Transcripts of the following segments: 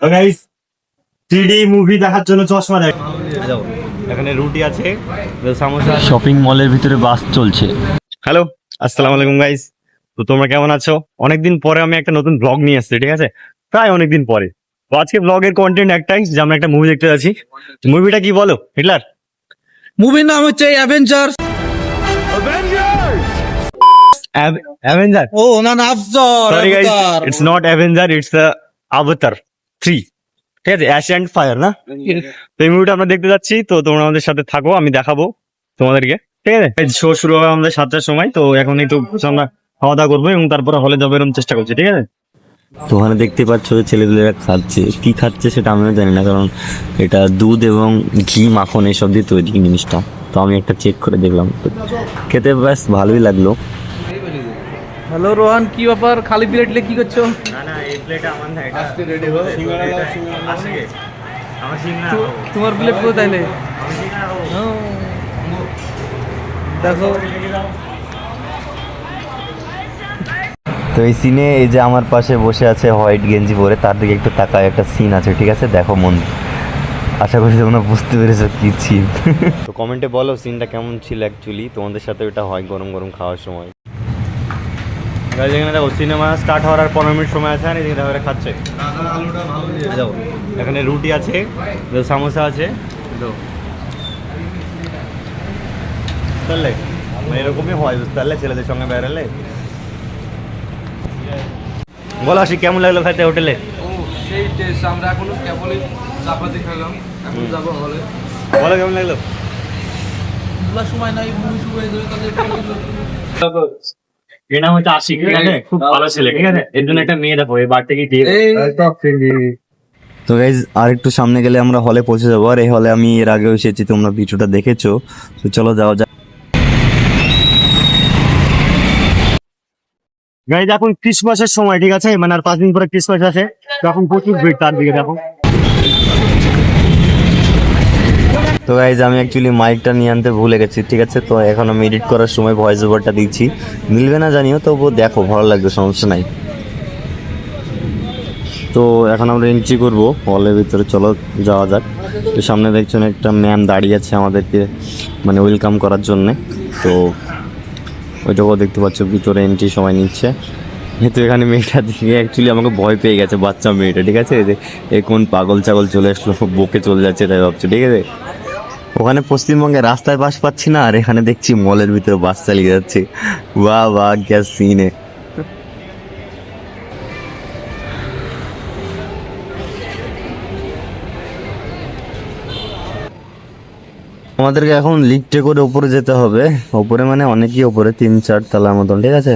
Guys 3D movie দেখার জন্য চশমা দেখ। এখানে রুটি আছে, সামোসা। শপিং মলের ভিতরে বাস চলছে। হ্যালো, আসসালামু আলাইকুম গাইস। তো তোমরা কেমন আছো? অনেকদিন পরে আমি একটা নতুন ব্লগ নিয়ে আসছি, ঠিক আছে? প্রায় অনেকদিন পরে। তো আজকে ব্লগের কন্টেন্ট একটাই, যে আমরা একটা মুভি দেখতে যাচ্ছি। মুভিটা কি বলো, হিটলার? মুভির নাম হচ্ছে অ্যাভেঞ্জার্স। অ্যাভেঞ্জার? ও না না, আফজার। Sorry guys, it's not Avenger, it's Avatar 3। ঠিক আছে, অ্যাশ অ্যান্ড ফায়ার না? তো এই মুভিটা আমরা দেখতে যাচ্ছি, তো তোমরা আমাদের সাথে থাকো, আমি দেখাবো তোমাদেরকে। ঠিক আছে, শো শুরু হবে আমাদের 7টার সময়। তো এখন একটু আমরা খাওয়া দাওয়া করবো এবং তারপরে হলে যাবো এরকম চেষ্টা করছি, ঠিক আছে? তো ওখানে দেখতে পাচ্ছ যে ছেলেগুলোরা খাচ্ছে, কি খাচ্ছে সেটা আমিও জানি না, কারণ এটা দুধ এবং ঘি মাখন এইসব দিয়ে তৈরি জিনিসটা। তো আমি একটা চেক করে দেখলাম, তো খেতে বেশ ভালোই লাগলো। হ্যালো রোহান, কি ব্যাপার? খালি প্লেটলে কি করছো? না না, এই প্লেট আমার না, এটা আস্তে রেডি হো। আমার সিঙ্গারা তোমার প্লেট কোথায় তাইলে? দেখো, তো এই সিনে এই যে আমার পাশে বসে আছে হোয়াইট গেঞ্জি পরে, তার দিকে একটু তাকায়, একটা সিন আছে, ঠিক আছে? দেখো মন, আশা করি তোমরা বুঝতে পেরেছো কি সিন। তো কমেন্টে বলো সিনটা কেমন ছিল অ্যাকচুয়ালি, তোমাদের সাথে ওটা হয় গরম গরম খাওয়ার সময়। গাইস এখানে দেখো, সিনেমা স্টার্ট হওয়ার আর 15 মিনিট সময় আছে, আর এদিকে দেখো এরা খাচ্ছে। যাও, এখানে রুটি আছে, সামোসা আছে, বুঝতে মানে এরকমই হয়, বুঝতে পারলে, ছেলেদের সঙ্গে বেড়ালে। বলো আসি, কেমন লাগলো খাইতে হোটেলে? সেই টেস্ট। আমরা এখনো কেবলই চাপাতি খেলাম, এখন যাবো হলে। বলো কেমন লাগলো? সময় নাই, মুভি শুরু হয়ে যাবে তাহলে। এর নাম হচ্ছে আশিক, ঠিক আছে? খুব ভালো ছেলে, ঠিক আছে? এর জন্য একটা মেয়ে দেখো, এই বার থেকে দিয়ে। তো গাইজ আর একটু সামনে গেলে আমরা হলে পৌঁছে যাবো, আর এই হলে আমি এর আগেও এসেছি, তোমরা ভিডিওটা দেখেছো। তো চলো যাওয়া যাক। গাইজ এখন ক্রিসমাসের সময়, ঠিক আছে? মানে আর 5 দিন পরে ক্রিসমাস আছে, তখন প্রচুর ভিড়, তার দিকে দেখো। তো গাইজ আমি অ্যাকচুয়ালি মাইকটা নিয়ে আনতে ভুলে গেছি, ঠিক আছে? তো এখন আমি এডিট করার সময় ভয়েস ওভারটা দিচ্ছি, মিলবে না জানিও, তবুও দেখো, ভালো লাগবে, সমস্যা নাই। তো এখন আমরা এন্ট্রি করবো হলের ভিতরে, চলো যাওয়া যাক। তো সামনে দেখছেন একটা ম্যাম দাঁড়িয়ে আছে আমাদেরকে মানে ওয়েলকাম করার জন্যে। তো ওইটাও দেখতে পাচ্ছ, ভিতরে এন্ট্রি সময় নিচ্ছে। তো এখানে মেয়েটা দিয়ে অ্যাকচুয়ালি আমাকে ভয় পেয়ে গেছে, বাচ্চা মেয়েটা, ঠিক আছে? এ কোন পাগল ছাগল চলে আসলো, বকে চলে যাচ্ছে তাই ভাবছো, ঠিক আছে? ওখানে পশ্চিমবঙ্গে রাস্তায় বাস পাচ্ছি না, আর এখানে দেখছি মলের ভিতরে বাস চালিয়ে যাচ্ছে। বাহ বাহ, গ্যাস সিনে। আমাদেরকে এখন লিফটে করে উপরে যেতে হবে। উপরে মানে অনেকই উপরে, 3-4 তলার মতন, ঠিক আছে?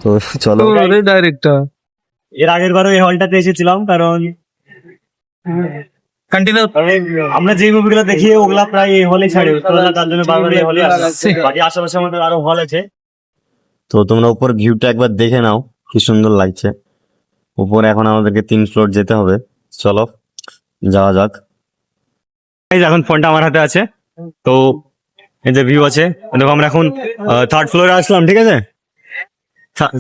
তো চলো। ডাইরেক্টর এর আগের বারও এই হলটাতে এসেছিলাম, কারণ কন্টিনিউ। আমরা যে মুভিগুলো দেখি ওগুলা প্রায় এই হলে ছাড়ে, তার জন্য বারবার এই হলে আসে। বাকি আশেপাশে আমাদের আরো হল আছে। তো তোমরা উপর ভিউটা একবার দেখে নাও, কি সুন্দর লাগছে। উপরে এখন আমাদেরকে 3 ফ্লোর যেতে হবে, চলো যাওয়া যাক। এই যে এখন ফোনটা আমার হাতে আছে, তো এই যে ভিউ আছে, দেখো আমরা এখন 3rd ফ্লোরে আসলাম, ঠিক আছে?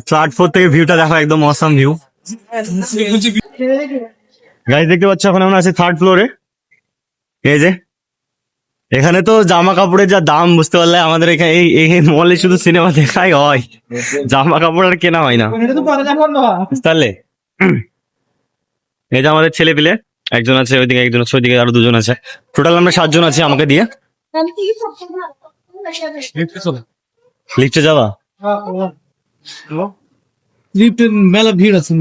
3rd ফ্লোর থেকে ভিউটা দেখো, একদম অসাম ভিউ। গাইস দেখতে পাচ্ছ, এখন আমরা আছি 3rd ফ্লোরে। এই যে এখানে তো জামা কাপড়ের যা দাম, বুঝতে পারলে, আমাদের এখানে এই মলে শুধু সিনেমা দেখাই হয়, জামা কাপড় আর কেনা হয় না, বুঝতে পারলে? এই যে আমাদের ছেলে পিলে, একজন আছে ওইদিকে, একজন আছে ওইদিকে, আরো 2জন আছে, টোটাল আমরা 7 জন আছি আমাকে দিয়ে। লিফটে যাওয়া, মেলা ভিড় আছে।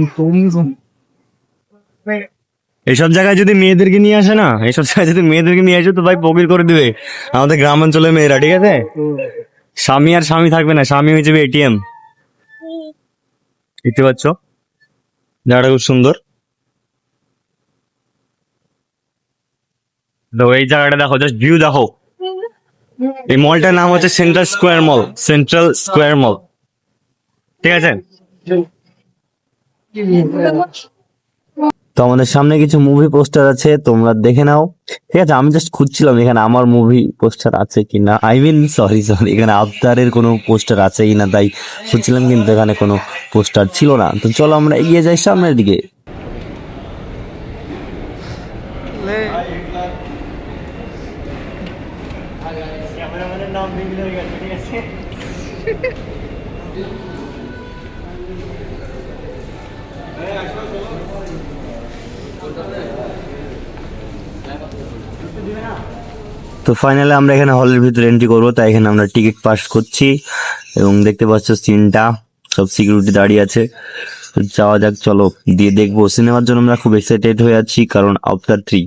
এইসব জায়গায় যদি মেয়েদেরকে নিয়ে আসে না, এইসব জায়গায় যদি মেয়েদেরকে নিয়ে আসে, তো ভাই পকির করে দিবে আমাদের গ্রামাঞ্চলের মেয়েরা, ঠিক আছে? স্বামী আর স্বামী থাকবে না, স্বামী হয়ে যাবে এটিএম। দেখতে পাচ্ছ জায়গাটা খুব সুন্দর। তো এই জায়গাটা দেখো, জাস্ট ভিউ দেখো। এই মলটার নাম হচ্ছে সেন্ট্রাল স্কোয়ার মল, সেন্ট্রাল স্কোয়ার মল, ঠিক আছে? তো আমাদের সামনে কিছু মুভি পোস্টার আছে, তোমরা দেখে নাও, ঠিক আছে? আমি জাস্ট খুঁজছিলাম এখানে আমার মুভি পোস্টার আছে কিনা, আই মিন সরি এখানে আফতারের কোনো পোস্টার আছে কিনা, তাই খুঁজছিলাম, কিন্তু এখানে কোনো পোস্টার ছিল না। তো চলো আমরা এগিয়ে যাই সামনের দিকে। ক্যামেরাম্যানের নাম বিঘ্ন হয়ে গেছে, ঠিক আছে? তো ফাইনালি আমরা এখানে হলের ভিতরে এন্ট্রি করবো, তাই এখানে আমরা টিকিট পাস করছি এবং দেখতে পাচ্ছ সিনটা, সব সিকিউরিটি দাঁড়িয়ে আছে। তো যাওয়া যাক, চলো দিয়ে দেখবো। সিনেমার জন্য আমরা খুব এক্সাইটেড হয়ে আছি, কারণ আফটার 3,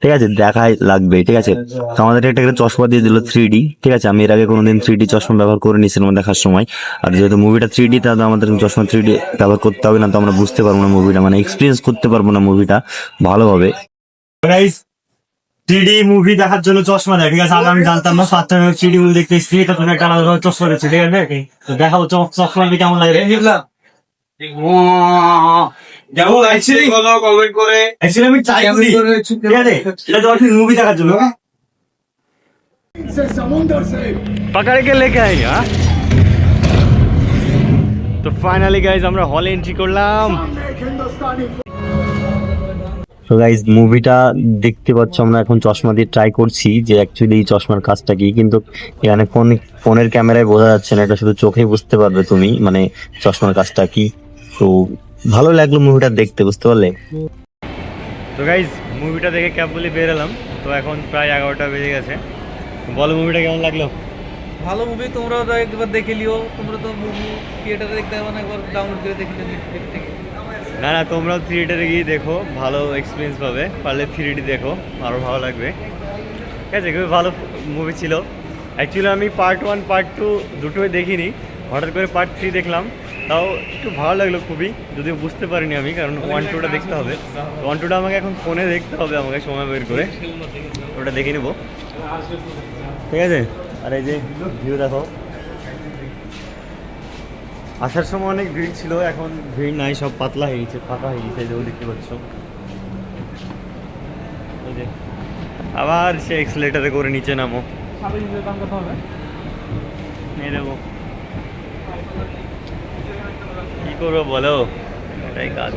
ঠিক আছে, দেখাই লাগবে, ঠিক আছে। তো আমাদের একটা চশমা দিয়ে দিল 3D, ঠিক আছে। আমি এর আগে কোনোদিন 3D চশমা ব্যবহার করিনি সিনেমা দেখার সময়। আর যেহেতু মুভিটা 3D, তাহলে আমাদের চশমা 3D ব্যবহার করতে হবে, না তো আমরা বুঝতে পারবো না মুভিটা, মানে এক্সপিরিয়েন্স করতে পারবো না মুভিটা ভালোভাবে। গাইস 3D মুভি দেখার জন্য চশমা দেয়, ঠিক আছে? আগে আমি জানতাম না, ফার্স্ট টাইম 3D মুভি দেখতে এসেছি, এটা তুমি একটা আলাদা ভাবে চশমা দিচ্ছি, ঠিক আছে? তো দেখাবো চশমা দিয়ে কেমন লাগে। কমেন্ট করে Actually আমি try করি, ঠিক আছে? এটা তোমার মুভি দেখার জন্য। पकड़ के लेके आएंगे, हाँ? তো ফাইনালি গাইজ আমরা হলে এন্ট্রি করলাম। তো গাইজ মুভিটা দেখতে পাচ্ছ, আমরা এখন চশমা দিয়ে ট্রাই করছি যে অ্যাকচুয়ালি এই চশমার কাজটা কি, কিন্তু এখানে ফোনের ক্যামেরায় বোঝা যাচ্ছে না, এটা শুধু চোখেই বুঝতে পারবে তুমি, মানে চশমার কাজটা কি। তো ভালো লাগলো মুভিটা দেখতে, বুঝতে পারলে? তো গাইজ মুভিটা দেখে ক্যাব বলে বের এলাম। তো এখন প্রায় 11টা বেজে গেছে। বলো মুভিটা কেমন লাগলো? ভালো মুভি, তোমরাও একবার দেখে লিও। তোমরা তো মুভি থিয়েটারে দেখতে হবে না, একবার ডাউনলোড করে দেখে নেটফ্লিক্স থেকে। না না, তোমরাও থিয়েটারে গিয়ে দেখো, ভালো এক্সপিরিয়েন্স পাবে। পারলে 3D দেখো, আরও ভালো লাগবে, ঠিক আছে? খুবই ভালো মুভি ছিল। অ্যাকচুয়ালি আমি পার্ট 1 পার্ট 2 দুটোই দেখিনি, হঠাৎ করে পার্ট 3 দেখলাম, তাও একটু ভালো লাগলো খুবই, যদিও বুঝতে পারিনি আমি, কারণ 1-2টা দেখতে হবে। 1-2টা আমাকে এখন ফোনে দেখতে হবে, আমাকে সময় বের করে ওটা দেখে নেবো, ঠিক আছে? আর এই যে ভিউ দেখো, আসার সময় অনেক ভিড় ছিল, এখন ভিড় নাই, সব পাতলা হয়ে গেছে, ফাঁকা হয়ে গেছে, যেও দেখতে পাচ্ছ। এই যে আবার সে এক্সেলেটারে করে নিচে নামো, এই দেখো কি করবো বলো, এটাই কাজ।